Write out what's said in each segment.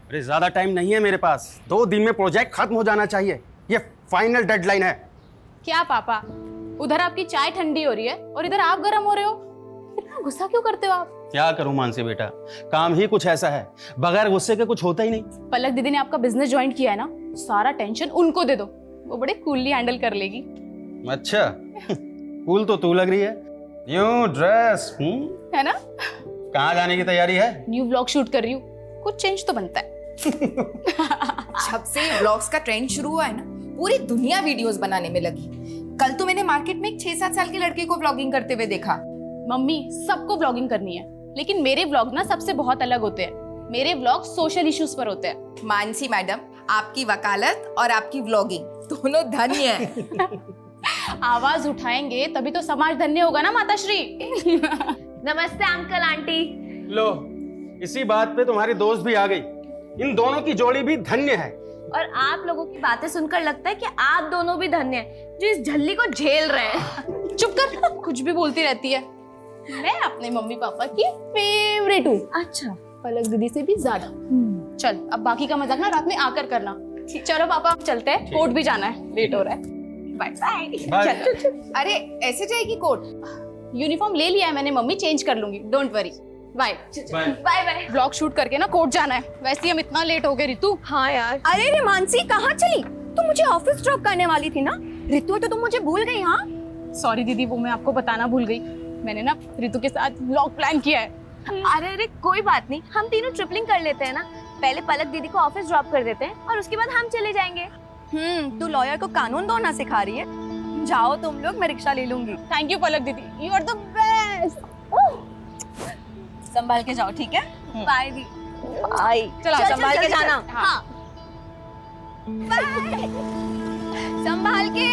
अरे ज्यादा टाइम नहीं है मेरे पास, 2 दिन में प्रोजेक्ट खत्म हो जाना चाहिए, ये फाइनल डेडलाइन है। क्या पापा, उधर आपकी चाय ठंडी हो रही है और इधर आप गर्म हो रहे हो, इतना गुस्सा क्यों करते हो आप? क्या करूं मानसी बेटा, काम ही कुछ ऐसा है, बगैर गुस्से के कुछ होता ही नहीं। पलक दीदी ने आपका बिजनेस ज्वाइन किया है ना, सारा टेंशन उनको दे दो, वो बड़े कूलली हैंडल कर लेगी। अच्छा कूल तो तू लग रही है, न्यू ड्रेस है ना? कहाँ जाने की तैयारी है? न्यू व्लॉग शूट कर रही हूँ, कुछ चेंज तो बनता है। जब से व्लॉग्स का ट्रेंड शुरू हुआ है ना, पूरी दुनिया वीडियोस बनाने में लगी। कल तो मैंने मार्केट में एक 6-7 साल के लड़के को व्लॉगिंग करते हुए देखा। मम्मी, सबको व्लॉगिंग करनी है, लेकिन मेरे व्लॉग ना सबसे बहुत अलग होते हैं। मेरे व्लॉग सोशल इश्यूज पर होते हैं। मानसी मैडम, आपकी वकालत और आपकी व्लॉगिंग दोनों धन्य है। आवाज उठाएंगे तभी तो समाज धन्य होगा ना माताश्री। नमस्ते अंकल आंटी। लो, इसी बात पे तुम्हारी दोस्त भी आ गई, इन दोनों की जोड़ी भी धन्य है। और आप लोगों की बातें सुनकर लगता है कि आप दोनों भी धन्य हैं जो इस झल्ली को झेल रहे हैं। चुप कर, कुछ भी बोलती रहती है। मैं अपने मम्मी पापा की फेवरेट हूँ। अच्छा, पलक दीदी से भी ज्यादा। चल, अब बाकी का मजाक ना रात में आकर करना। चलो पापा, चलते हैं, कोर्ट भी जाना है, लेट हो रहा है। Bye bye. चल। अरे ऐसे जाएगी कोर्ट? यूनिफॉर्म ले लिया है मैंने मम्मी, चेंज कर लूंगी, don't worry. Bye bye bye. Vlog shoot करके ना कोर्ट जाना है, वैसे ही हम इतना लेट हो गए। रितु, हाँ यार। अरे रे मानसी, कहाँ चली? तुम मुझे ऑफिस ड्रॉप करने वाली थी ना? रितु, तो तुम मुझे भूल गई? हाँ सॉरी दीदी, वो मैं आपको बताना भूल गई। मैंने ना रितु के साथ व्लॉग प्लान किया है। अरे अरे कोई बात नहीं, हम तीनों ट्रिपलिंग कर लेते हैं ना। पहले पलक दीदी को ऑफिस ड्रॉप कर देते हैं और उसके बाद हम चले जाएंगे। तू लॉयर को कानून दौड़ना सिखा रही है। जाओ तुम लोग, मैं रिक्शा ले लूंगी। थैंक यू पलक दीदी, यू आर द बेस्ट। संभाल के जाओ, ठीक है? बाय दी। बाय। चलो संभाल के जाना। हाँ। संभाल के।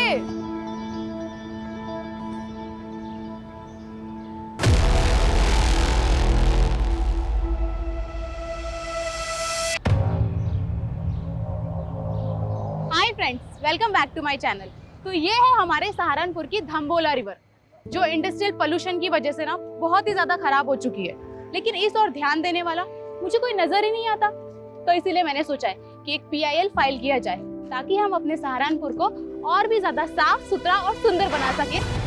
Hi friends, welcome back to my channel. तो ये है हमारे सहारनपुर की धम्बोला रिवर, जो इंडस्ट्रियल पोल्यूशन की वजह से ना बहुत ही ज्यादा खराब हो चुकी है, लेकिन इस ओर ध्यान देने वाला मुझे कोई नजर ही नहीं आता। तो इसीलिए मैंने सोचा है कि एक PIL फाइल किया जाए, ताकि हम अपने सहारनपुर को और भी ज्यादा साफ सुथरा और सुंदर बना सके।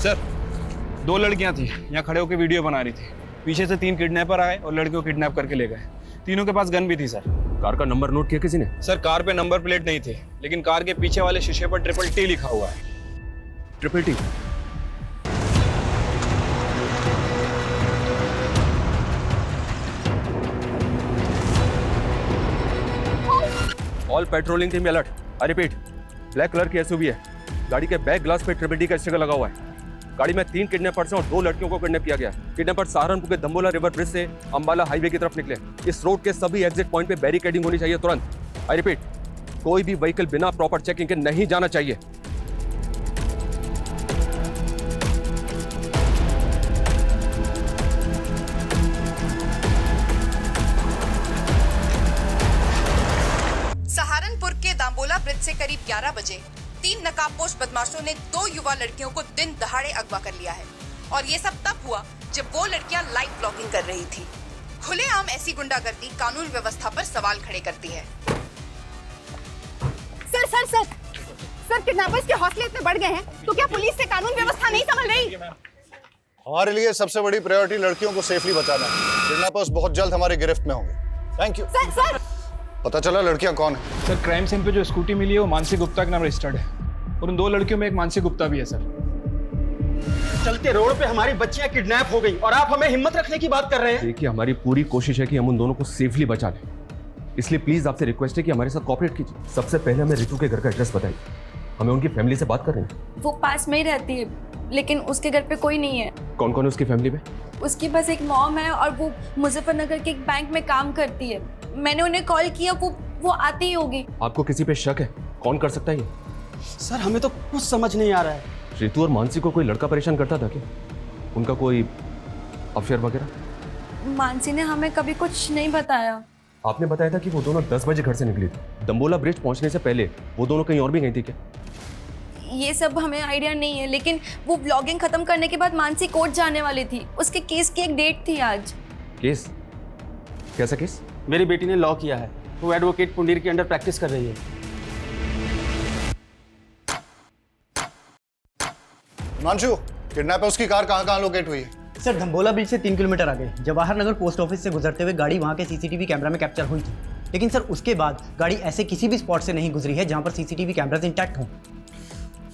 सर, 2 लड़कियां थी, यहाँ खड़े होकर वीडियो बना रही थी। पीछे से 3 किडनैपर आए और लड़कियों को किडनैप करके ले गए। तीनों के पास गन भी थी सर। कार का नंबर नोट किया किसी ने? सर, कार पे नंबर प्लेट नहीं थे, लेकिन कार के पीछे वाले शीशे पर TTT लिखा हुआ है। TTT? All patrolling team alert. I repeat, black colour की SUV है, गाड़ी के बैक ग्लास पे TTT का स्टिकर लगा हुआ है। गाड़ी में 3 किडनैपर्स हैं और 2 लड़कियों को किडनैप किया गया है। किडनैपर सहारनपुर के धम्बोला रिवर ब्रिज से अंबाला हाईवे की तरफ निकले। इस रोड के सभी एग्जिट पॉइंट पे बैरिकेडिंग होनी चाहिए तुरंत। आई रिपीट, कोई भी व्हीकल बिना प्रॉपर चेकिंग के नहीं जाना चाहिए। सहारनपुर के दाम्बोला ब्रिज से करीब 11 बजे 3 नकाबपोश बदमाशों ने 2 युवा लड़कियों को दिन दहाड़े अगवा कर लिया है। और ये सब तब हुआ जब वो लड़कियां लाइव ब्लॉगिंग कर रही थी। खुलेआम ऐसी गुंडागर्दी कानून व्यवस्था पर सवाल खड़े करती है। Sir sir sir sir, kidnappers के हौसले इतने बढ़ गए हैं तो क्या पुलिस से कानून व्यवस्था नहीं संभल रही? हमारे लिए सबसे बड़ी प्रायोरिटी लड़कियों को सेफली बचाना है। किडनैपर्स बहुत जल्द हमारी गिरफ्त में होंगे। Thank you. सर सर, पता चला लड़कियां कौन है? सर, क्राइम सीन पे जो स्कूटी मिली है वो मानसी गुप्ता के नाम रजिस्टर्ड है, और उन 2 लड़कियों में एक मानसी गुप्ता भी है सर। चलते रोड पे हमारी बच्चियां किडनैप हो गई और आप हमें हिम्मत रखने की बात कर रहे हैं। देखिए, हमारी पूरी कोशिश है कि हम उन दोनों को सेफली बचा लें, इसलिए प्लीज आपसे रिक्वेस्ट है कि हमारे साथ कोऑपरेट कीजिए। सबसे पहले हमें रितु के घर का एड्रेस बताइए, हमें उनकी फैमिली से बात कर रहे हैं। वो पास में ही रहती है, लेकिन उसके घर पे कोई नहीं है। कौन कौन है उसकी फैमिली में? उसके पास एक मॉम है और वो मुजफ्फरनगर के एक बैंक में काम करती है। मैंने उन्हें कॉल किया, वो वो आती ही होगी। आपको किसी पे शक है? कौन कर सकता है ये? सर हमें तो कुछ समझ नहीं आ रहा है। रितु और मानसी को कोई लड़का परेशान करता था क्या? उनका कोई अफेयर वगैरह? मानसी ने हमें कभी कुछ नहीं बताया। आपने बताया था कि वो दोनों 10 बजे घर से निकली थी। दम्बोला ब्रिज पहुंचने से पहले वो दोनों कहीं और भी गई थी क्या? ये सब हमें आइडिया नहीं है, लेकिन वो ब्लॉगिंग खत्म करने के बाद मानसी कोर्ट जाने वाली थी। उसके केस की एक डेट थी आज। केस? कैसा केस? मेरी बेटी ने लॉ किया है, वो एडवोकेट पुंडीर के अंडर प्रैक्टिस कर रही है। हिमांशु, किडनैपर्स की कार कहाँ लोकेट हुई है? सर धम्बोला ब्रिज से 3 किलोमीटर आगे जवाहर नगर पोस्ट ऑफिस से गुजरते हुए गाड़ी वहाँ के सीसीटीवी कैमरा में कैप्चर हुई थी। लेकिन सर उसके बाद गाड़ी ऐसे किसी भी स्पॉट से नहीं गुजरी है जहाँ पर सीसीटीवी कैमरास इंटैक्ट हों।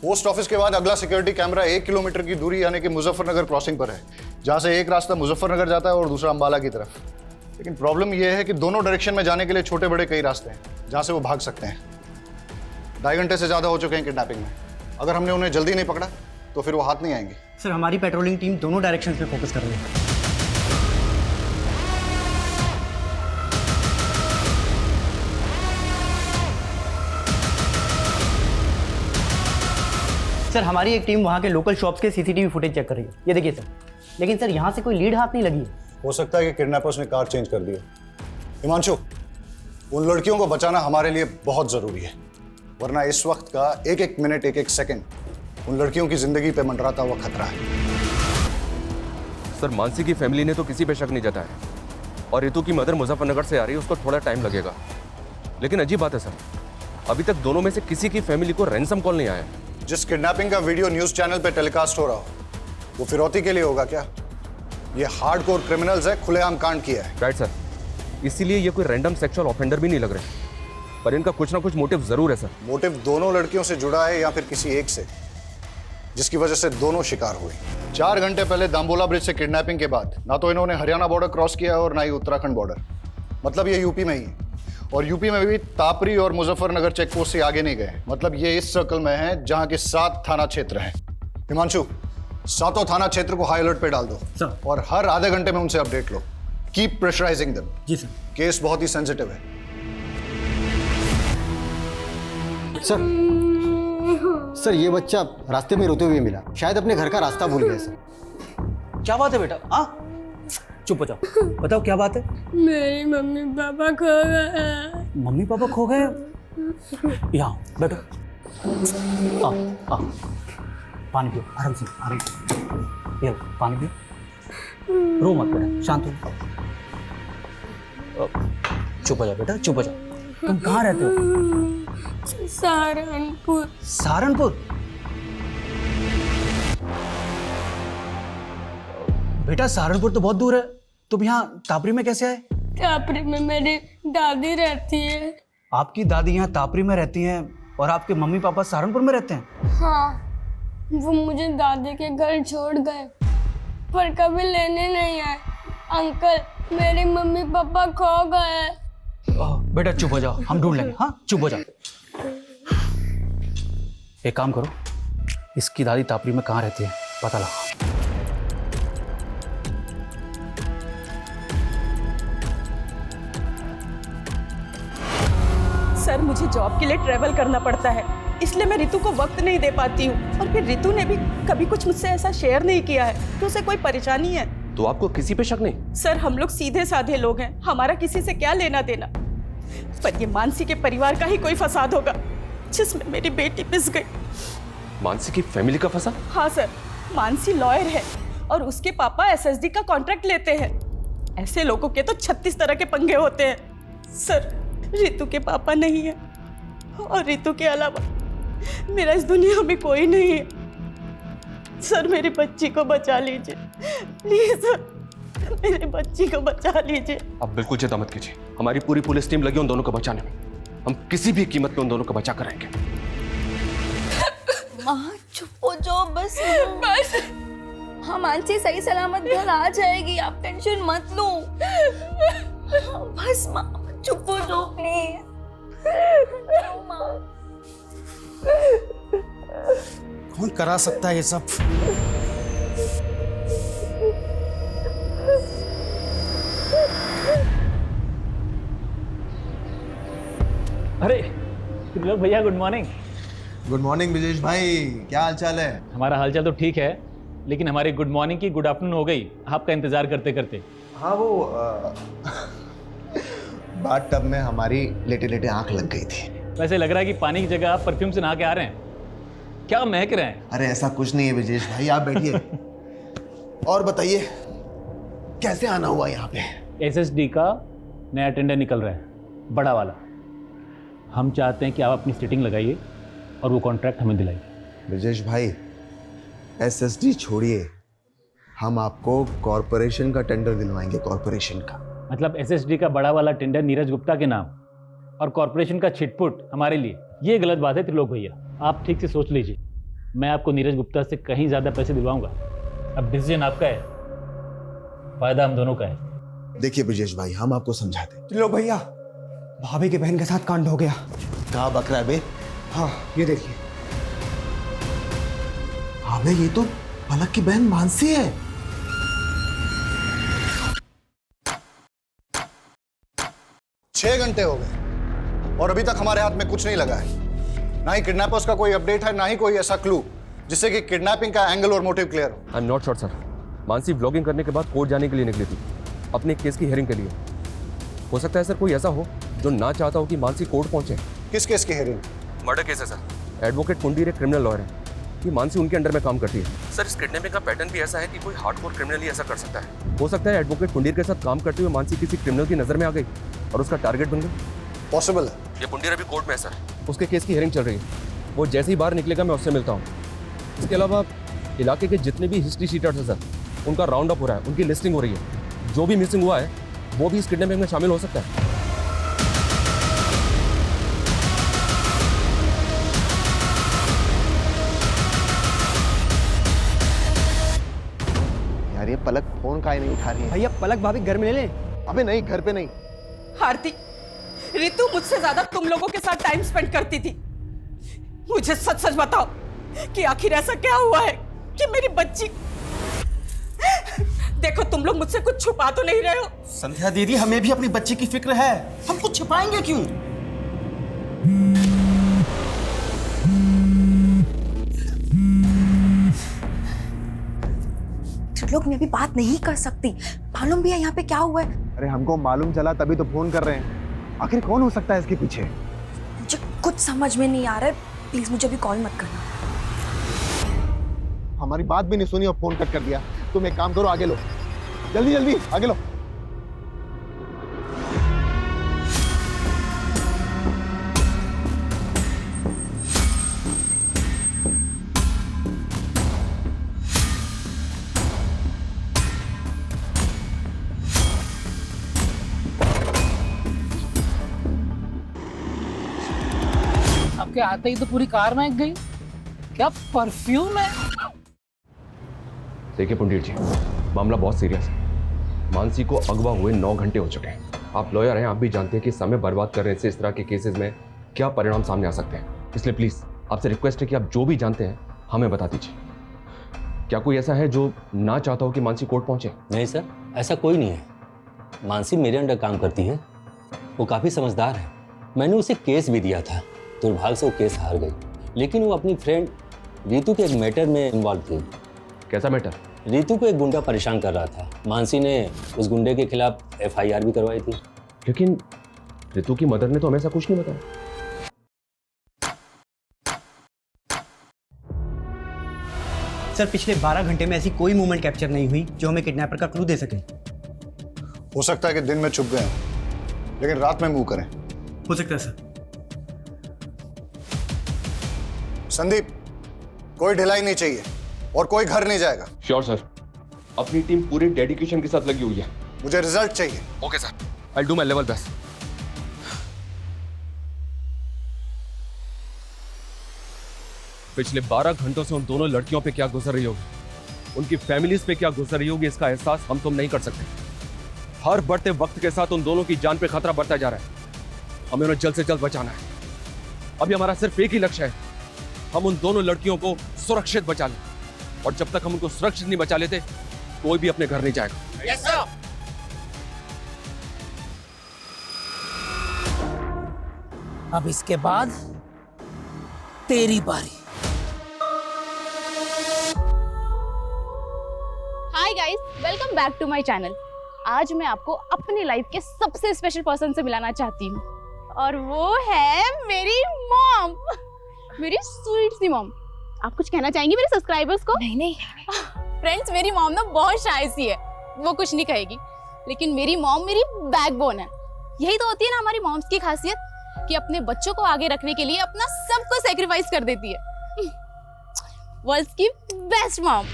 पोस्ट ऑफिस के बाद अगला सिक्योरिटी कैमरा 1 किलोमीटर की दूरी यानी कि मुजफ्फरनगर क्रॉसिंग पर है, जहाँ से एक रास्ता मुजफ्फरनगर जाता है और दूसरा अंबाला की तरफ। लेकिन प्रॉब्लम यह है कि दोनों डायरेक्शन में जाने के लिए छोटे बड़े कई रास्ते हैं जहाँ से वो भाग सकते हैं। 2.5 घंटे से ज़्यादा हो चुके हैं किडनैपिंग में। अगर हमने उन्हें जल्दी नहीं पकड़ा तो फिर वो हाथ नहीं आएंगे। सर हमारी पेट्रोलिंग टीम दोनों डायरेक्शन पे फोकस कर रही है। सर हमारी एक टीम वहाँ के लोकल शॉप्स के सीसीटीवी फुटेज चेक कर रही है। ये देखिए सर। लेकिन सर यहाँ से कोई लीड हाथ नहीं लगी है। हो सकता है कि किडनैपर्स ने कार चेंज कर दी है। हिमांशु, उन लड़कियों को बचाना हमारे लिए बहुत ज़रूरी है, वरना इस वक्त का एक एक मिनट एक एक सेकंड उन लड़कियों की जिंदगी पे मंडराता हुआ खतरा है। सर मानसी की फैमिली ने तो किसी पे शक नहीं जताया और रितु की मदर मुजफ्फरनगर से आ रही है, उसको थोड़ा टाइम लगेगा। लेकिन अजीब बात है सर, अभी तक दोनों में से किसी की फैमिली को रैंसम कॉल नहीं आया। जिस किडनैपिंग का वीडियो न्यूज़ चैनल पे टेलीकास्ट हो रहा हो वो फिरौती के लिए होगा क्या? ये हार्डकोर क्रिमिनल्स है, खुलेआम कांड किया है। राइट सर, इसीलिए ये कोई रैंडम सेक्सुअल ऑफेंडर भी नहीं लग रहे, पर इनका कुछ ना कुछ मोटिव जरूर है सर। मोटिव दोनों लड़कियों से जुड़ा है या फिर किसी एक से, जिसकी वजह से दोनों शिकार हुए। 4 घंटे पहले दाम्बोला ब्रिज से किडनैपिंग के बाद ना तो इन्होंने हरियाणा बॉर्डर क्रॉस किया और ना ही उत्तराखंड बॉर्डर, मतलब ये यूपी में ही है। और यूपी में भी तापरी और मुजफ्फरनगर चेक पोस्ट से आगे नहीं गए, मतलब ये इस सर्कल में है जहां के 7 थाना क्षेत्र हैं। हिमांशु, 7 थाना क्षेत्र को हाई अलर्ट पे डाल दो सर। और हर आधे घंटे में उनसे अपडेट लो। Keep pressurizing them. Ji sir. Case बहुत ही सेंसिटिव है। सर ये बच्चा रास्ते में रोते हुए मिला, शायद अपने घर का रास्ता भूल गया सर। क्या बात है बेटा? हाँ चुप हो जाओ, बताओ क्या बात है? मेरी मम्मी पापा खो गए। मम्मी पापा खो गए? यहाँ बैठो। आ पानी पियो, आराम से आराम से। ये लो, पानी पियो, रो मत बेटा, शांत हो। चुप हो जाओ बेटा, चुप हो जाओ। तुम कहाँ रहते हो? सहारनपुर। सहारनपुर? बेटा सहारनपुर तो बहुत दूर है, तुम यहाँ तापरी में कैसे आए? तापरी में मेरी दादी रहती है। आपकी दादी यहाँ तापरी में रहती हैं और आपके मम्मी पापा सहारनपुर में रहते हैं? हाँ, वो मुझे दादी के घर छोड़ गए पर कभी लेने नहीं आए। अंकल मेरे मम्मी पापा खो गए। बेटा चुप हो जाओ, हम ढूंढ लेंगे। हाँ चुप हो जाओ। एक काम करो, इसकी दादी तापरी में कहाँ रहती है पता लगाओ। सर मुझे जॉब के लिए ट्रैवल करना पड़ता है, इसलिए मैं रितु को वक्त नहीं दे पाती हूँ। और फिर रितु ने भी कभी कुछ मुझसे ऐसा शेयर नहीं किया है कि उसे कोई परेशानी है। तो आपको किसी पे शक नहीं? सर हम लोग सीधे साधे लोग हैं, हमारा किसी से क्या लेना देना। पर ये मानसी के परिवार का ही कोई फसाद होगा जिसमें मेरी बेटी पिस गई। मानसी की फैमिली का फसाद? हाँ सर, मानसी लॉयर है और उसके पापा एसएसडी का कॉन्ट्रैक्ट लेते हैं। ऐसे लोगों के तो 36 तरह के पंगे होते हैं। सर रितु के पापा नहीं है और रितु के अलावा मेरा इस दुनिया में कोई नहीं है। सर मेरी बच्ची को बचा लीजिए प्लीज सर, मेरी बच्ची को बचा लीजिए। आप बिल्कुल चिंता मत कीजिए, हमारी पूरी पुलिस टीम लगी उन दोनों को बचाने में। हम किसी भी कीमत पे उन दोनों को बचा कर रहेंगे। माँ चुप हो जाओ बस। बस हाँ मानसी सही सलामत घर आ जाएगी, आप टेंशन मत लो। बस माँ चुप हो जाओ प्लीज। कौन करा सकता है ये सब? त्रिलोक भैया good morning. Good morning Brijesh भाई, क्या हाल चाल है? हमारा हालचाल तो ठीक है, लेकिन हमारी गुड मॉर्निंग की गुड आफ्टरनून हो गई आपका इंतजार करते करते। हाँ वो बाथ टब में हमारी लेटे लेटे आंख लग गई थी। वैसे लग रहा है कि पानी की जगह आप परफ्यूम से नहा के आ रहे हैं, क्या महक रहे हैं? अरे ऐसा कुछ नहीं है ब्रिजेश भाई, आप बैठिए और बताइए कैसे आना हुआ यहाँ पे? एसएसडी का नया टेंडर निकल रहा है, बड़ा वाला। हम चाहते हैं कि आप अपनी सीटिंग लगाइए और वो कॉन्ट्रैक्ट हमें दिलाइए। ब्रिजेश भाई एसएसडी छोड़िए, हम आपको कॉरपोरेशन का टेंडर दिलवाएंगे, कॉरपोरेशन का। मतलब एसएसडी का बड़ा वाला टेंडर नीरज गुप्ता के नाम और कॉरपोरेशन का छिटपुट हमारे लिए, ये गलत बात है त्रिलोक भैया। आप ठीक से सोच लीजिए, मैं आपको नीरज गुप्ता से कहीं ज़्यादा पैसे दिलवाऊंगा। अब डिसीजन आपका है, फायदा हम दोनों का है। देखिए ब्रिजेश भाई, हम आपको समझाते हैं। त्रिलोक भैया, भाभी के बहन के साथ कांड हो गया। कहा बकरा है बे? हाँ ये देखिए। हाँ बे, ये तो पलक की बहन मानसी है। छह घंटे हो गए और अभी तक हमारे हाथ में कुछ नहीं लगा है। ना ही किडनैपर्स का कोई अपडेट है, ना ही कोई ऐसा क्लू जिससे कि किडनैपिंग का एंगल और मोटिव क्लियर हो। I am not sure sir. Mansi vlogging करने के बाद कोर्ट जाने के लिए निकली थी, अपने केस की हियरिंग के लिए। हो सकता है सर कोई ऐसा हो जो ना चाहता हो कि मानसी कोर्ट पहुंचे। किस केस की हियरिंग? मर्डर केस है सर। एडवोकेट कुंडीर एक क्रिमिनल लॉयर है, कि मानसी उनके अंडर में काम करती है। सर इस किडनैपिंग का पैटर्न भी ऐसा है कि कोई हार्डकोर क्रिमिनल ही ऐसा कर सकता है। हो सकता है एडवोकेट कुंडीर के साथ काम करते हुए मानसी किसी क्रिमिनल की नजर में आ गई और उसका टारगेट बन गई। पॉसिबल है। ये कुंडीर अभी कोर्ट में है सर, उसके केस की हियरिंग चल रही है। वो जैसे ही बाहर निकलेगा मैं उससे मिलता हूँ। इसके अलावा इलाके के जितने भी हिस्ट्री शीटर्स हैं सर, उनका राउंड अप हो रहा है, उनकी लिस्टिंग हो रही है। जो भी मिसिंग हुआ है वो भी इस किडनैपिंग में शामिल हो सकता है। यार ये पलक फोन काहे नहीं उठा रही है? भैया पलक भाभी घर में ले लें। अबे नहीं, घर पे नहीं। आरती, रितु मुझसे ज्यादा तुम लोगों के साथ टाइम स्पेंड करती थी। मुझे सच सच बताओ कि आखिर ऐसा क्या हुआ है कि मेरी बच्ची। देखो तुम लोग मुझसे कुछ छुपा तो नहीं रहे हो। संध्या दीदी, हमें भी अपनी बच्ची की फिक्र है, हम कुछ छिपाएंगे क्यों? त्रिलोक मैं अभी बात नहीं कर सकती, मालूम भी है यहाँ पे क्या हुआ है। अरे हमको मालूम चला तभी तो फोन कर रहे हैं। आखिर कौन हो सकता है इसके पीछे? मुझे कुछ समझ में नहीं आ रहा है, प्लीज मुझे अभी कॉल मत करना। हमारी बात भी नहीं सुनी और फोन कट कर दिया। तुम एक काम करो, आगे लो, जल्दी जल्दी आगे लो। आपके आते ही तो पूरी कार महक गई। क्या परफ्यूम है? देखिए पुंडीर जी, मामला बहुत सीरियस है। मानसी को अगवा हुए 9 घंटे हो चुके हैं। आप लॉयर हैं, आप भी जानते हैं कि समय बर्बाद करने से इस तरह के केसेस में क्या परिणाम सामने आ सकते हैं। इसलिए प्लीज़ आपसे रिक्वेस्ट है कि आप जो भी जानते हैं हमें बता दीजिए। क्या कोई ऐसा है जो ना चाहता हो कि मानसी कोर्ट पहुंचे? नहीं सर, ऐसा कोई नहीं है। मानसी मेरे अंडर काम करती है, वो काफ़ी समझदार है। मैंने उसे केस भी दिया था, दुर्भाग्य से वो केस हार गई। लेकिन वो अपनी फ्रेंड रितु के एक मैटर में इन्वॉल्व थी। कैसा मैटर? रितु को एक गुंडा परेशान कर रहा था। मानसी ने उस गुंडे के खिलाफ FIR भी करवाई थी। लेकिन रितु की मदर ने तो हमें ऐसा कुछ नहीं बताया। सर पिछले 12 घंटे में ऐसी कोई मूवमेंट कैप्चर नहीं हुई जो हमें किडनैपर का क्लू दे सके। हो सकता है कि दिन में छुप गए हैं, लेकिन रात में मूव करें। हो सकता है सर। संदीप, कोई ढिलाई नहीं चाहिए और कोई घर नहीं जाएगा। श्योर सर, अपनी टीम पूरे डेडिकेशन के साथ लगी हुई है। मुझे रिजल्ट चाहिए। Okay sir, I do my level best. पिछले 12 घंटों से उन दोनों लड़कियों पे क्या गुजर रही होगी, उनकी फैमिलीज पे क्या गुजर रही होगी, इसका एहसास हम तुम नहीं कर सकते। हर बढ़ते वक्त के साथ उन दोनों की जान पे खतरा बढ़ता जा रहा है। हमें उन्हें जल्द से जल्द बचाना है। अभी हमारा सिर्फ एक ही लक्ष्य है, हम उन दोनों लड़कियों को सुरक्षित बचा लें। और जब तक हम उनको सुरक्षित नहीं बचा लेते, कोई भी अपने घर नहीं जाएगा। Yes sir. अब इसके बाद तेरी बारी। Hi guys, welcome back to my channel. आज मैं आपको अपनी लाइफ के सबसे स्पेशल पर्सन से मिलाना चाहती हूँ और वो है मेरी मॉम, मेरी स्वीट सी मॉम। आप कुछ कहना चाहेंगी मेरे सब्सक्राइबर्स को? नहीं फ्रेंड्स, मेरी मॉम ना बहुत शाय सी है, वो कुछ नहीं कहेगी, लेकिन मेरी मॉम मेरी बैकबोन है। यही तो होती है ना हमारी मॉम्स की खासियत कि अपने बच्चों को आगे रखने के लिए अपना सब कुछ सैक्रिफाइस कर देती है। वर्ल्ड्स की बेस्ट मॉम।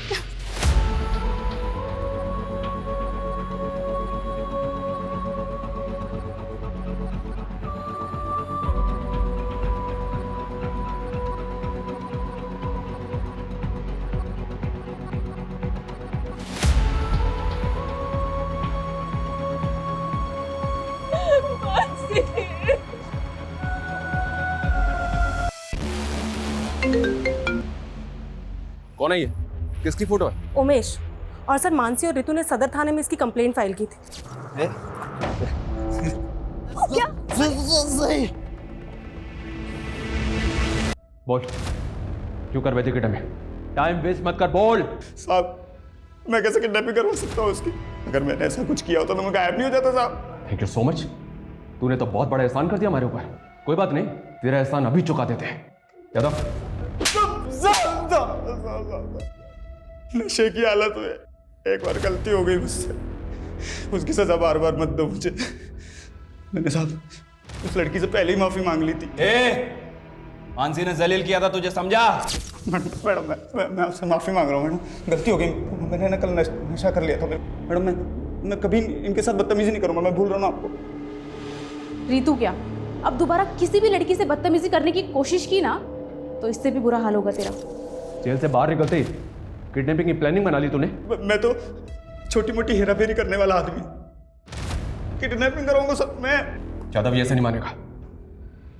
कौन है ये? किसकी फोटो है? उमेश। और सर, मानसी और रितु ने सदर थाने में इसकी कंप्लेंट फाइल की थी। क्या? बोल, क्यों कर बैठे किडनैप? टाइम वेस्ट मत कर, बोल। साहब, मैं कैसे किडनैपिंग करवा सकता हूँ उसकी? अगर मैंने ऐसा कुछ किया होता तो मैं गायब नहीं हो जाता साहब। Thank you so much. तूने तो बहुत बड़ा एहसान कर दिया हमारे ऊपर। कोई बात नहीं, तेरा एहसान अभी चुका देते हैं। यादव, नशे की हालत में एक बार गलती हो गई मुझसे, उसकी सजा बार बार मत दो मुझे। मैंने साहब उस लड़की से पहले ही माफी मांग ली थी। मानसी ने जलील किया था, तुझे समझा? मैडम, मैं आपसे माफी मांग रहा हूँ मैडम, गलती हो गई। मैंने ना कल नशा कर लिया था मैडम। मैं कभी इनके साथ बदतमीजी नहीं करूँगा, मैं भूल रहा हूँ आपको। रितु क्या, अब दोबारा किसी भी लड़की से बदतमीजी करने की कोशिश की ना तो इससे भी बुरा हाल होगा तेरा। जेल से बाहर निकलते ही किडनैपिंग की प्लानिंग बना ली तूने? मैं तो छोटी मोटी हेराफेरी करने वाला आदमी, किडनैपिंग करूंगा सब मैं। यादव ये ऐसे नहीं मानेगा,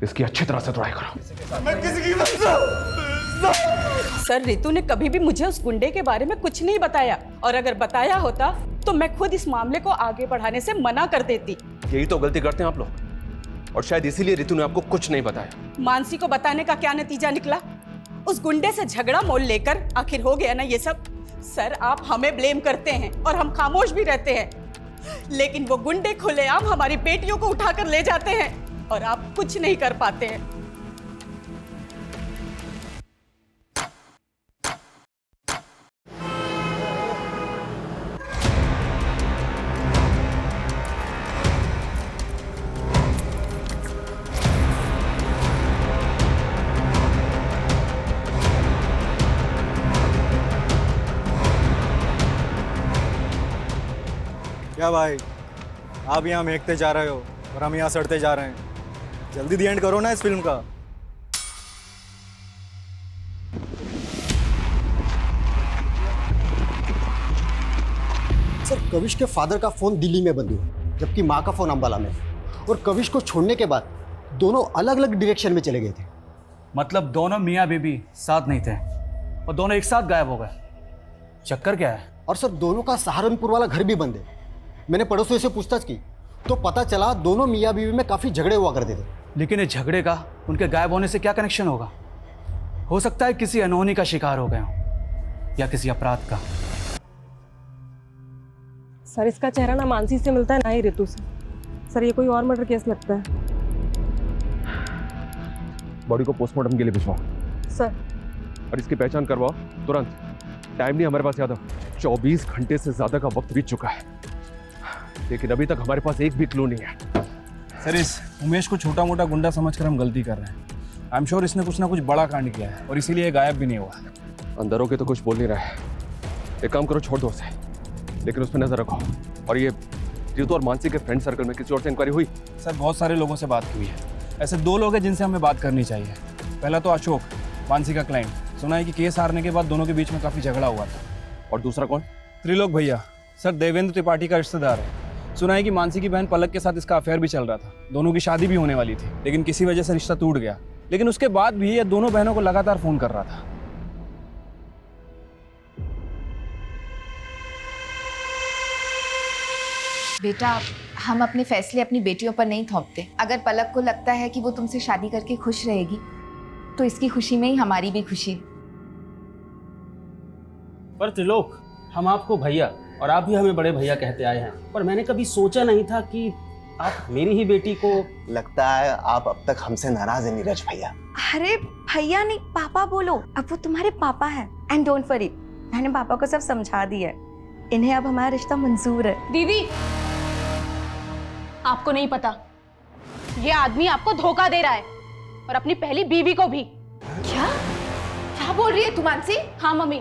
इसकी अच्छी तरह से तोड़ाई करो। मैं किसी की सर, रितु ने कभी भी मुझे उस गुंडे के बारे में कुछ नहीं बताया, और अगर बताया होता तो मैं खुद इस मामले को आगे बढ़ाने से मना कर देती। यही तो गलती करते हैं आप लोग, और शायद इसीलिए रितु ने आपको कुछ नहीं बताया। मानसी को बताने का क्या नतीजा निकला? उस गुंडे से झगड़ा मोल लेकर आखिर हो गया ना ये सब। सर, आप हमें ब्लेम करते हैं और हम खामोश भी रहते हैं, लेकिन वो गुंडे खुलेआम हमारी बेटियों को उठाकर ले जाते हैं और आप कुछ नहीं कर पाते हैं। क्या भाई, आप यहाँ महकते जा रहे हो और हम यहाँ सड़ते जा रहे हैं। जल्दी दी एंड करो ना इस फिल्म का। सर, कविश के फादर का फोन दिल्ली में बंद हुआ, जबकि माँ का फोन अंबाला में। और कविश को छोड़ने के बाद दोनों अलग अलग डायरेक्शन में चले गए थे। मतलब दोनों मियाँ बीबी साथ नहीं थे और दोनों एक साथ गायब हो गए। चक्कर क्या है? और सर, दोनों का सहारनपुर वाला घर भी बंद है। मैंने पड़ोसियों से पूछताछ की तो पता चला दोनों मियाँ बीवी में काफ़ी झगड़े हुआ करते थे। लेकिन इस झगड़े का उनके गायब होने से क्या कनेक्शन होगा? हो सकता है किसी अनहोनी का शिकार हो गए हों या किसी अपराध का। सर, इसका चेहरा ना मानसी से मिलता है ना ही रितु से। सर, ये कोई और मर्डर केस लगता है। बॉडी को पोस्टमार्टम के लिए भिजवाओ सर। और इसकी पहचान करवाओ तुरंत। टाइम नहीं हमारे पास यादव, 24 घंटे से ज्यादा का वक्त बीत चुका है, लेकिन अभी तक हमारे पास एक भी क्लू नहीं है। सर, इस उमेश को छोटा मोटा गुंडा समझकर हम गलती कर रहे हैं। आई एम श्योर इसने कुछ ना कुछ बड़ा कांड किया है और इसीलिए गायब भी नहीं हुआ। अंदर होके तो कुछ बोल नहीं रहा है। एक काम करो, छोड़ दो उसे, लेकिन उस पर नजर रखो। और ये रितु और मानसी के फ्रेंड सर्कल में किसी और से इंक्वायरी हुई? सर, बहुत सारे लोगों से बात हुई है। ऐसे 2 लोग हैं जिनसे हमें बात करनी चाहिए। पहला तो अशोक, मानसी का क्लाइंट। सुना है कि केस हारने के बाद दोनों के बीच में काफी झगड़ा हुआ था। और दूसरा कौन? त्रिलोक भैया। सर, देवेंद्र त्रिपाठी का रिश्तेदार है। सुना है कि मानसी की बहन पलक के साथ इसका अफेयर भी चल रहा था। दोनों की शादी भी होने वाली थी, लेकिन किसी वजह से रिश्ता टूट गया। लेकिन उसके बाद भी ये दोनों बहनों को लगातार फोन कर रहा था। बेटा, हम अपने फैसले अपनी बेटियों पर नहीं थोपते। अगर पलक को लगता है कि वो तुमसे शादी करके खुश रहेगी तो इसकी खुशी में ही हमारी भी खुशी है। पर त्रिलोक, हम आपको भैया और आप भी हमें बड़े भैया कहते आए हैं, पर मैंने कभी सोचा नहीं था कि आप मेरी ही बेटी को। लगता है आप अब तक हमसे नाराज हैं नीरज भैया। अरे भैया नहीं, पापा बोलो। अब वो तुम्हारे पापा हैं। एंड डोंट वरी, मैंने पापा को सब समझा दिया है। इन्हें अब हमारा रिश्ता मंजूर है। दीदी, आपको नहीं पता, ये आदमी आपको धोखा दे रहा है और अपनी पहली बीवी को भी। क्या क्या बोल रही है तू मानसी? हाँ मम्मी,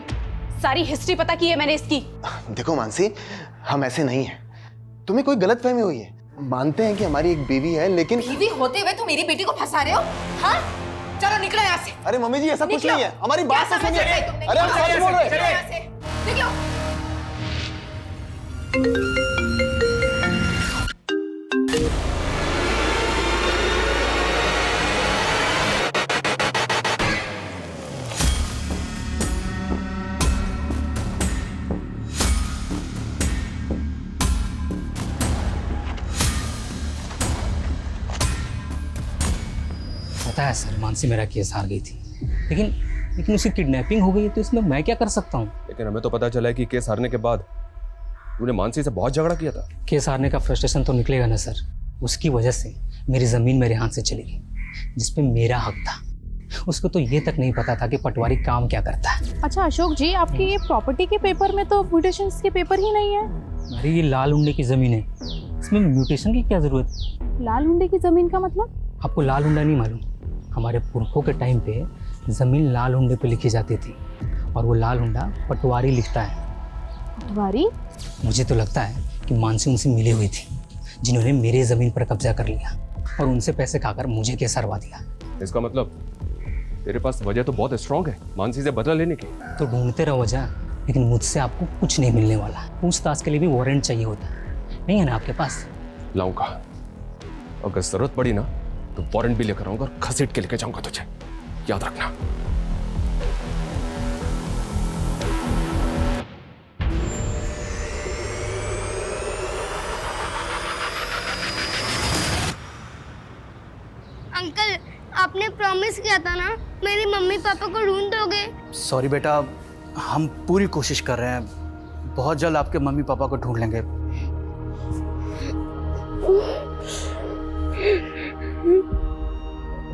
सारी हिस्ट्री पता की है मैंने इसकी। देखो मानसी, हम ऐसे नहीं हैं। तुम्हें कोई गलतफहमी हुई है। मानते हैं कि हमारी एक बीवी है, लेकिन बीवी होते हुए तुम मेरी बेटी को फंसा रहे हो? हाँ, चलो निकलो यहाँ से। अरे मम्मी जी, ऐसा कुछ नहीं है। हमारी बात तो सुनिए। अरे हम सच बोल रहे हैं। निकलो। पता है सर, मानसी मेरा केस हार गई थी, लेकिन उसकी किडनैपिंग हो गई, तो इसमें मैं क्या कर सकता हूँ? लेकिन हमें तो पता चला है कि केस हारने के बाद तूने मानसी से बहुत झगड़ा किया था। केस हारने का फ्रस्ट्रेशन तो निकलेगा ना सर। उसकी वजह से मेरी ज़मीन मेरे हाथ से चली गई, जिसपे मेरा हक था। उसको तो ये तक नहीं पता था कि पटवारी काम क्या करता है। अच्छा अशोक जी, आपकी ये प्रॉपर्टी के पेपर में तो म्यूटेशंस के पेपर ही नहीं है। अरे ये लाल हुंडे की ज़मीन है, इसमें म्यूटेशन की क्या ज़रूरत? लाल हुंडे की ज़मीन का मतलब? आपको लाल हुंडा नहीं मालूम? हमारे पुरखों के टाइम पे ज़मीन लाल हुंडे पे लिखी जाती थी, और वो लाल हुंडा पटवारी लिखता है। पटवारी? मुझे तो लगता है कि मानसी उनसे मिली हुई थी, जिन्होंने मेरी ज़मीन पर कब्जा कर लिया और उनसे पैसे खाकर मुझे केस हरवा दिया। इसका मतलब तेरे पास वजह तो बहुत स्ट्रांग है मानसी से बदला लेने की। तो ढूंढते रहो वजह, लेकिन मुझसे आपको कुछ नहीं मिलने वाला। पूछताछ के लिए भी वारंट चाहिए होता, नहीं है ना आपके पास? लाऊंगा, अगर जरूरत पड़ी ना तो वारंट भी लेकर आऊंगा और घसीट के लेके जाऊंगा तुझे, याद रखना। अंकल, आपने प्रॉमिस किया था ना, मेरी मम्मी पापा को ढूंढ दोगे? सॉरी बेटा, हम पूरी कोशिश कर रहे हैं। बहुत जल्द आपके मम्मी पापा को ढूंढ लेंगे।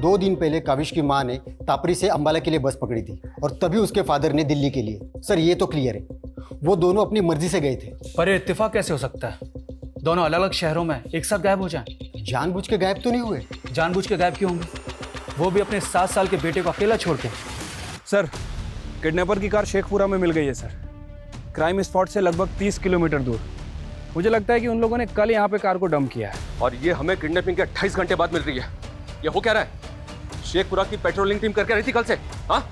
दो दिन पहले काविश की माँ ने तापरी से अंबाला के लिए बस पकड़ी थी, और तभी उसके फादर ने दिल्ली के लिए। सर ये तो क्लियर है, वो दोनों अपनी मर्जी से गए थे। पर ये इत्तेफाक कैसे हो सकता है? दोनों अलग अलग शहरों में एक साथ गायब हो जाएं। जानबूझ के गायब तो नहीं हुए। जानबूझ के गायब क्यों होंगे? वो भी अपने 7 साल के बेटे को अकेला छोड़ के। सर, किडनैपर की कार शेखपुरा में मिल गई है सर, क्राइम स्पॉट से लगभग 30 किलोमीटर दूर। मुझे लगता है कि उन लोगों ने कल यहाँ पे कार को डंप किया है। और ये हमें किडनैपिंग के 28 घंटे बाद मिल रही है। ये हो क्या रहा है? शेखपुरा की पेट्रोलिंग टीम करके रही थी कल से। हाँ,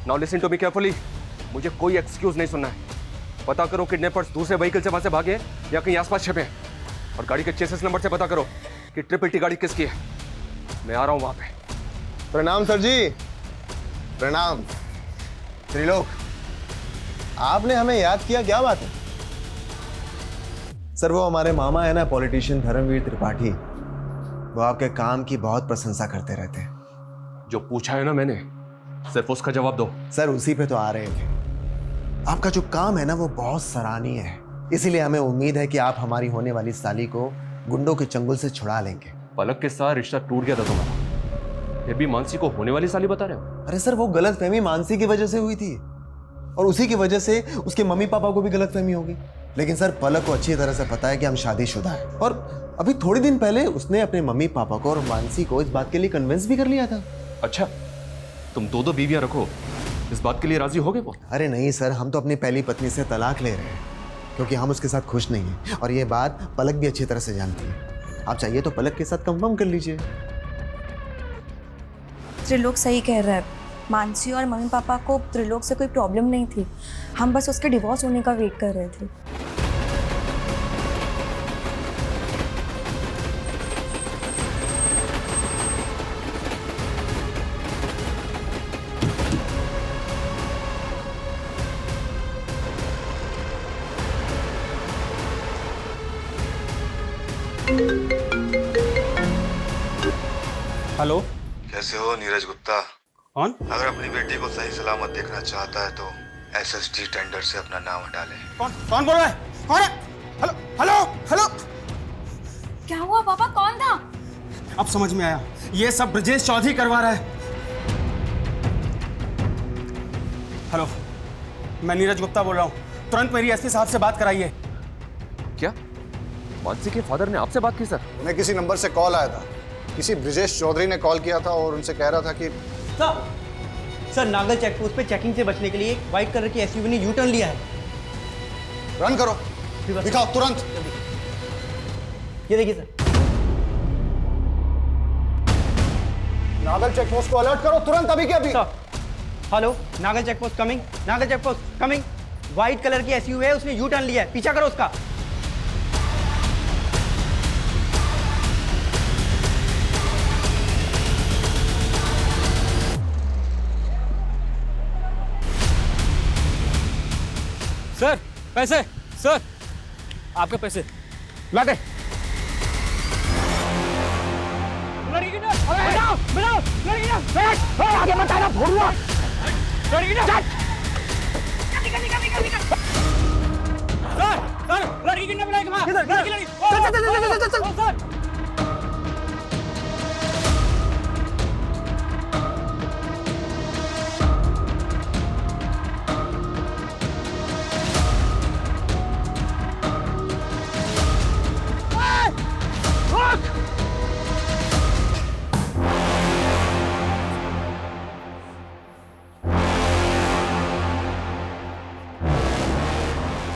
now listen to me carefully. मुझे कोई एक्सक्यूज नहीं सुनना है। पता करो किडनैपर्स दूसरे व्हीकल से वहां से भागे या कहीं आसपास छिपे हैं, और गाड़ी के चेसिस नंबर से पता करो कि ट्रिपल टी गाड़ी किसकी है। मैं आ रहा हूं वहां पे। प्रणाम सर जी। प्रणाम। त्रिलोक, आपने हमें याद किया, क्या बात है? सर, वो हमारे मामा है ना, पॉलिटिशियन धर्मवीर त्रिपाठी, वो आपके काम की बहुत प्रशंसा करते रहते हैं। जो पूछा है ना मैंने, सिर्फ उसका जवाब दो। सर, उसी पे तो आ रहे थे। आपका जो काम है ना, वो बहुत सराहनीय है, इसीलिए हमें उम्मीद है कि आप हमारी होने वाली साली को गुंडों के चंगुल से छुड़ा लेंगे। पलक के साथ रिश्ता टूट गया था तुम्हारा, फिर भी मानसी को होने वाली साली बता रहे हो? अरे सर, वो गलतफहमी मानसी की वजह से हुई थी, और उसी की वजह से उसके मम्मी पापा को भी गलतफहमी होगी। लेकिन सर, पलक को अच्छी तरह से पता है कि हम शादीशुदा हैं, और अभी थोड़े दिन पहले उसने अपने मम्मी पापा को और मानसी को इस बात के लिए कन्विंस भी कर लिया था। अच्छा, तुम दो बीवियां रखो, इस बात के लिए राजी हो गए वो? अरे नहीं सर, हम तो अपनी पहली पत्नी से तलाक ले रहे हैं, क्योंकि हम उसके साथ खुश नहीं हैं, और ये बात पलक भी अच्छी तरह से जानती है। आप चाहिए तो पलक के साथ कंफर्म कर लीजिए। त्रिलोक सही कह रहा है। मानसी और मम्मी पापा को त्रिलोक से कोई प्रॉब्लम नहीं थी, हम बस उसके डिवोर्स होने का वेट कर रहे थे। हेलो, कैसे हो नीरज गुप्ता? कौन? अगर अपनी बेटी को सही सलामत देखना चाहता है तो एसएसडी टेंडर से अपना नाम हटा ले। कौन बोल रहा है? कौन है? Hello hello hello. क्या हुआ पापा, कौन था? अब समझ में आया, ये सब ब्रजेश चौधरी करवा रहा है। हेलो, मैं नीरज गुप्ता बोल रहा हूँ, तुरंत मेरी एसपी साहब से बात कराइए। क्या मानसी के फादर ने आपसे बात की सर? उन्हें किसी नंबर से कॉल आया था, किसी ब्रजेश चौधरी ने कॉल किया था और उनसे कह रहा था कि सर नागल चेकपोस्ट पे चेकिंग से बचने के लिए एक व्हाइट कलर की एसयूवी ने यू टर्न लिया है। रन करो, दिखाओ तुरंत। ये देखिए सर। नागल चेकपोस्ट को अलर्ट करो तुरंत, अभी के अभी। Hello, Nagal checkpost coming, Nagal checkpost coming. White colour की एसयूवी है, उसने यू टर्न लिया है, पीछा करो उसका। सर पैसे, सर आपके पैसे ला दे। आगे मत आना, भोरुआ। लड़की किडनैप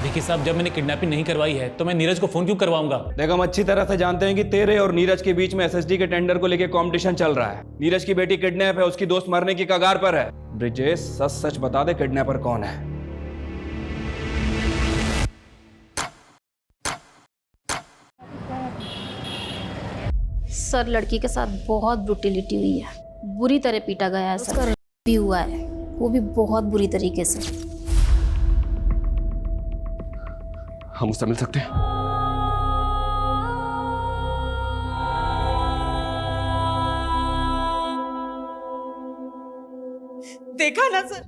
देखिए साहब, जब मैंने किडनैपिंग नहीं करवाई है तो मैं नीरज को फोन क्यों करवाऊंगा? देख, हम अच्छी तरह से जानते हैं कि तेरे और नीरज के बीच में एसएसडी के टेंडर को लेकर कंपटीशन चल रहा है। नीरज की बेटी किडनैप है, उसकी दोस्त मरने की कगार पर है। ब्रिजेश, सच सच बता दे, किडनैपर कौन है? सर, लड़की के साथ बहुत ब्रुटिलिटी हुई है, बुरी तरह पीटा गया है, उसका रेप भी हुआ है, वो भी बहुत बुरी तरीके से। हम उससे मिल सकते हैं? देखा ना सर,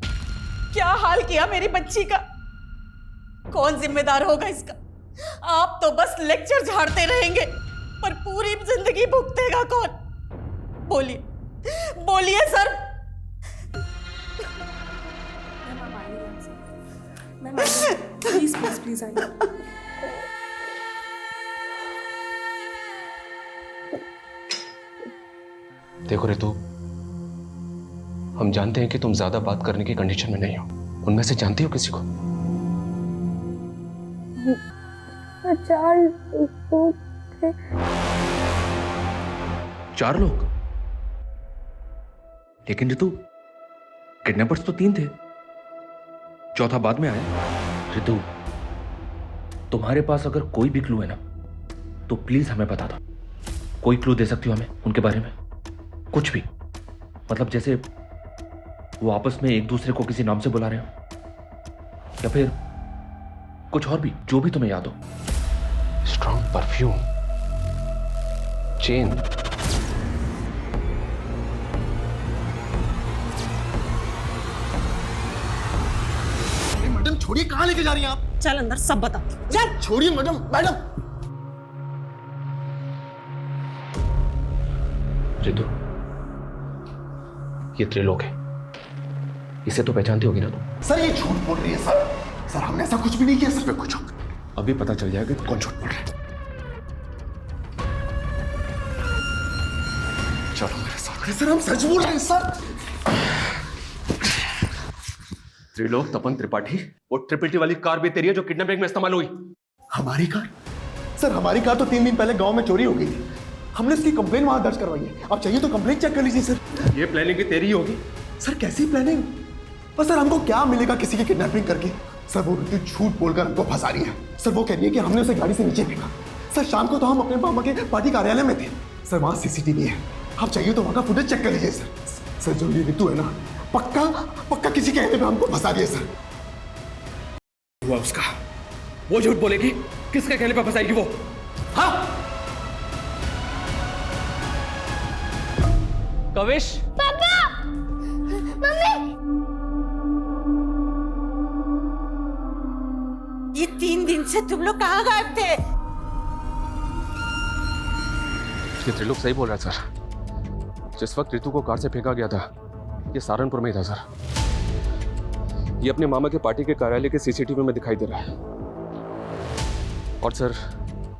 क्या हाल किया मेरी बच्ची का। कौन जिम्मेदार होगा इसका? आप तो बस लेक्चर झाड़ते रहेंगे, पर पूरी जिंदगी भुगतेगा कौन? बोलिए बोलिए सर। प्लीज प्लीज प्लीज आइए। देखो रितु, हम जानते हैं कि तुम ज्यादा बात करने की कंडीशन में नहीं हो। उनमें से जानती हो किसी को? 4 लोग थे। 4 लोग? लेकिन रितु, किडनैपर्स तो 3 थे, चौथा बाद में आया। रितु, तुम्हारे पास अगर कोई भी क्लू है ना, तो प्लीज हमें बता दो। कोई क्लू दे सकती हो हमें उनके बारे में? कुछ भी, मतलब जैसे वो आपस में एक दूसरे को किसी नाम से बुला रहे हो, या फिर कुछ और भी, जो भी तुम्हें याद हो। स्ट्रॉन्ग परफ्यूम, चेन, मैडम छोड़िए, कहां लेके जा रही हैं आप? चल अंदर, सब बता। चल छोड़िए मैडम। मैडम रितु, ये त्रिलोक है, इसे तो पहचानती होगी ना तुम? सर ये झूठ बोल रही है सर। सर हमने ऐसा कुछ भी नहीं किया सर। पे कुछ अभी पता चल जाएगा कौन झूठ बोल रहा है। चलो मेरे साथ। सर हम सच बोल रहे हैं सर। त्रिलोक तपन त्रिपाठी, वो ट्रिपल टी वाली कार भी तेरी है जो किडनैपिंग में इस्तेमाल हुई? हमारी कार? सर हमारी कार तो 3 दिन पहले गांव में चोरी हो गई थी, हमने इसकी कंप्लेन वहां दर्ज करवाई है। आप चाहिए तो कंप्लेन चेक कर लीजिए सर। ये प्लानिंग भी तेरी ही होगी? सर कैसी प्लानिंग? और सर हमको क्या मिलेगा किसी की किडनैपिंग करके? सर वो रितु झूठ बोलकर हमको फंसा रही है। सर वो कह रही है कि हमने उसे गाड़ी से नीचे फेंका। सर शाम को तो हम अपने मामा के पार्टी कार्यालय में थे सर, वहां सीसीटीवी है, आप चाहिए तो वहां का फुटेज चेक कर लीजिए सर। सर जो ये रितु है ना, पक्का पक्का किसी कहने पे हमको फंसा दिया सर। हुआ उसका, वो झूठ बोलेगी, किसके कहने पे फंसाएगी वो? हाँ कविश, पापा ये 3 दिन से तुम लोग कहाँ गायब थे? ये त्रिलोक सही बोल रहा है सर। जिस वक्त रितु को कार से फेंका गया था ये सहारनपुर में ही था सर। ये अपने मामा के पार्टी के कार्यालय के सीसीटीवी में दिखाई दे रहा है। और सर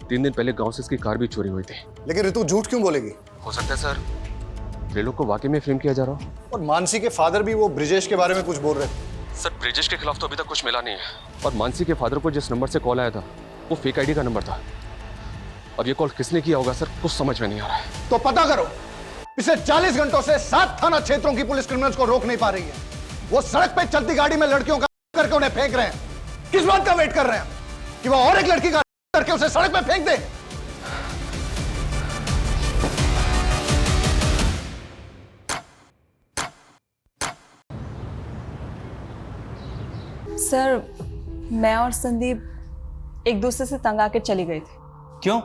3 दिन पहले गांव से इसकी कार भी चोरी हुई थी। लेकिन रितु झूठ क्यों बोलेगी? हो सकता है सर त्रिलोक को वाकई में फ्रेम किया जा रहा हो। और मानसी के फादर भी वो ब्रिजेश के बारे में कुछ बोल रहे थे। सर ब्रिजेश के खिलाफ तो अभी तक कुछ मिला नहीं है। और मानसी के फादर को जिस नंबर से कॉल आया था वो फेक आईडी का नंबर था। अब ये कॉल किसने किया होगा सर कुछ समझ में नहीं आ रहा है। तो पता करो। पिछले 40 घंटों से 7 थाना क्षेत्रों की पुलिस क्रिमिनल्स को रोक नहीं पा रही है। वो सड़क पे चलती गाड़ी में लड़कियों का करके उन्हें फेंक रहे हैं। किस बात का वेट कर रहे हैं कि वो और एक लड़की का करके उसे सड़क पे फेंक दे? सर मैं और संदीप एक दूसरे से तंग आकर चले गए थे। क्यों?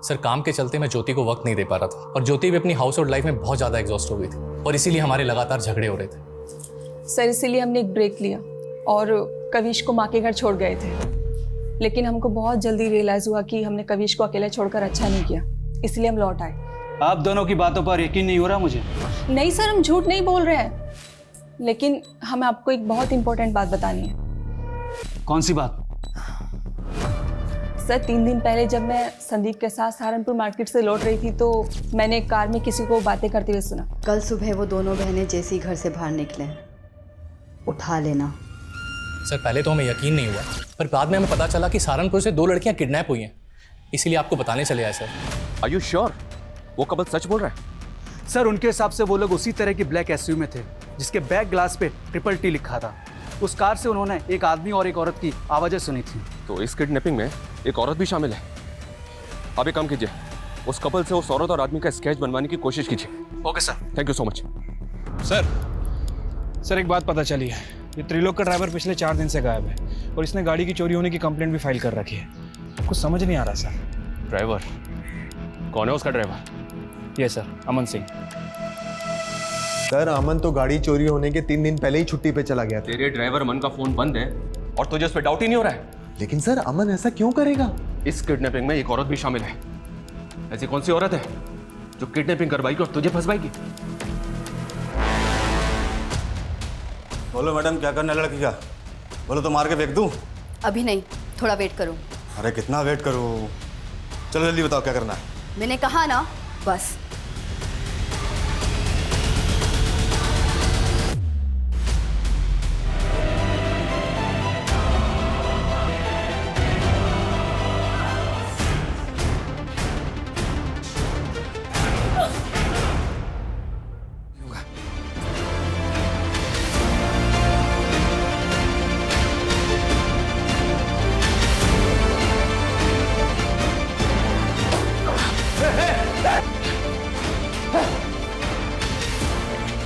सर काम के चलते मैं ज्योति को वक्त नहीं दे पा रहा था और ज्योति भी अपनी हाउस होल्ड लाइफ में बहुत ज़्यादा एग्जॉस्ट हो गई थी और इसीलिए हमारे लगातार झगड़े हो रहे थे। सर इसीलिए हमने एक ब्रेक लिया और कविश को माँ के घर छोड़ गए थे। लेकिन हमको बहुत जल्दी रियलाइज हुआ कि हमने कविश को अकेले छोड़कर अच्छा नहीं किया, इसलिए हम लौट आए। आप दोनों की बातों पर यकीन नहीं हो रहा मुझे। नहीं सर हम झूठ नहीं बोल रहे हैं, लेकिन हमें आपको एक बहुत इंपॉर्टेंट बात बतानी है। कौन सी बात? सर 3 दिन पहले जब मैं संदीप के साथ सहारनपुर मार्केट से लौट रही थी तो मैंने कार में किसी को बातें करते हुए सुना। कल सुबह वो दोनों बहनें जैसे ही घर से बाहर निकले उठा लेना। सर पहले तो हमें यकीन नहीं हुआ पर बाद में हमें पता चला कि सहारनपुर से 2 लड़कियां किडनैप हुई हैं, इसीलिए आपको बताने चले आए सर। आर यू श्योर वो कपल सच बोल रहा है? सर उनके हिसाब से वो लोग उसी तरह की ब्लैक एसयूवी में थे जिसके बैक ग्लास पे TTT लिखा था। उस कार से उन्होंने एक आदमी और एक औरत की आवाज़ें सुनी थी। तो इस किडनैपिंग में एक औरत भी शामिल है। आप एक काम कीजिए उस कपल से उस औरत और आदमी का स्केच बनवाने की कोशिश कीजिए। Okay sir. Thank you so much. Sir एक बात पता चली है, ये त्रिलोक का ड्राइवर पिछले 4 दिन से गायब है और इसने गाड़ी की चोरी होने की कंप्लेंट भी फाइल कर रखी है। कुछ समझ नहीं आ रहा सर। ड्राइवर कौन है उसका ड्राइवर? ये सर अमन सिंह। सर अमन तो गाड़ी चोरी होने के 3 दिन पहले ही छुट्टी पे चला गया था। तेरे ड्राइवर अमन का फोन बंद है और तुझे उस पर डाउट ही नहीं हो रहा है? लेकिन सर अमन ऐसा क्यों करेगा? इस किडनैपिंग में एक औरत भी शामिल है। ऐसी कौन सी औरत है जो किडनैपिंग करवाएगी और तुझे फंसवाएगी? बोलो मैडम क्या करना है लड़की का? बोलो तो मार के फेंक दूं? अभी नहीं, थोड़ा वेट करो। अरे कितना वेट करूं? चलो जल्दी बताओ क्या करना है। मैंने कहा ना बस।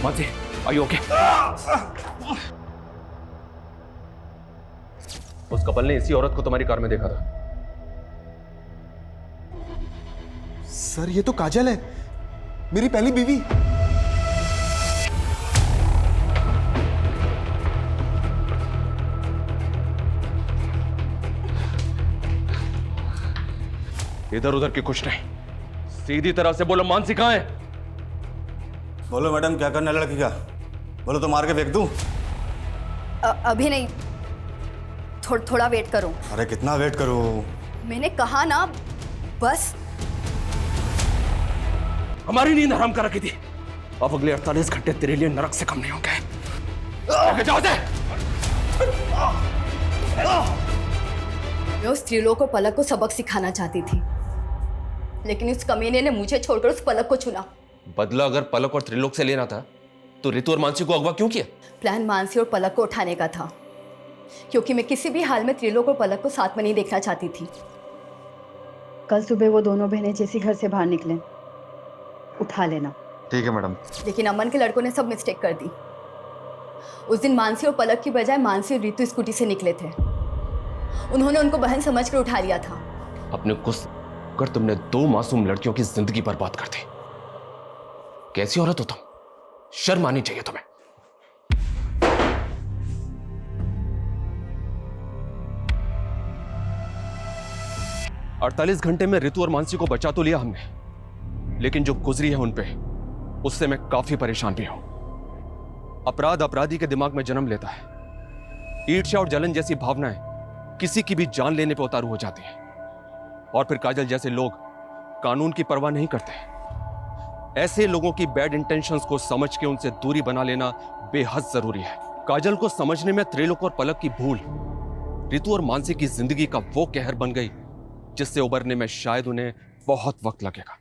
Mansi are you okay? उस कपल ने इसी औरत को तुम्हारी कार में देखा था। सर ये तो काजल है, मेरी पहली बीवी। इधर उधर की कुछ नहीं, सीधी तरह से बोलो मानसी कहां है? बोलो मैडम क्या करना है लड़की का? बोलो तो मार के फेंक दूं? अभी नहीं, थोड़ा वेट करो। अरे कितना वेट करूं? मैंने कहा ना बस। हमारी नींद हराम कर रखी थी, अब अगले 48 घंटे तेरे लिए नरक से कम नहीं होंगे। जाओ से। मैं उस त्रिलोक को पलक को सबक सिखाना चाहती थी, लेकिन उस कमीने ने मुझे छोड़कर उस पलक को चुना। बदला अगर पलक और त्रिलोक से लेना था तो रितु और मानसी को अगवा क्यों किया? प्लान मानसी और पलक को उठाने का था, क्योंकि मैं किसी भी हाल में त्रिलोक और पलक को साथ में नहीं देखना चाहती थी। कल सुबह वो दोनों बहनें जैसे घर से बाहर निकले उठा लेना। ठीक है मैडम। लेकिन अमन के लड़कों ने सब मिस्टेक कर दी। उस दिन मानसी और पलक की बजाय मानसी और रितु स्कूटी से निकले थे। उन्होंने उनको बहन समझकर उठा लिया था। अपने गुस्से कर तुमने 2 मासूम लड़कियों की जिंदगी बर्बाद कर दी। कैसी औरत हो तुम? शर्म आनी चाहिए तुम्हें। 48 घंटे में रितु और मानसी को बचा तो लिया हमने, लेकिन जो गुजरी है उन पे, उससे मैं काफी परेशान भी हूं। अपराध अपराधी के दिमाग में जन्म लेता है। ईर्ष्या और जलन जैसी भावनाएं किसी की भी जान लेने पे उतारू हो जाती हैं, और फिर काजल जैसे लोग कानून की परवाह नहीं करते। ऐसे लोगों की बैड इंटेंशंस को समझ के उनसे दूरी बना लेना बेहद जरूरी है। काजल को समझने में त्रिलोक और पलक की भूल रितु और मानसी की जिंदगी का वो कहर बन गई जिससे उबरने में शायद उन्हें बहुत वक्त लगेगा।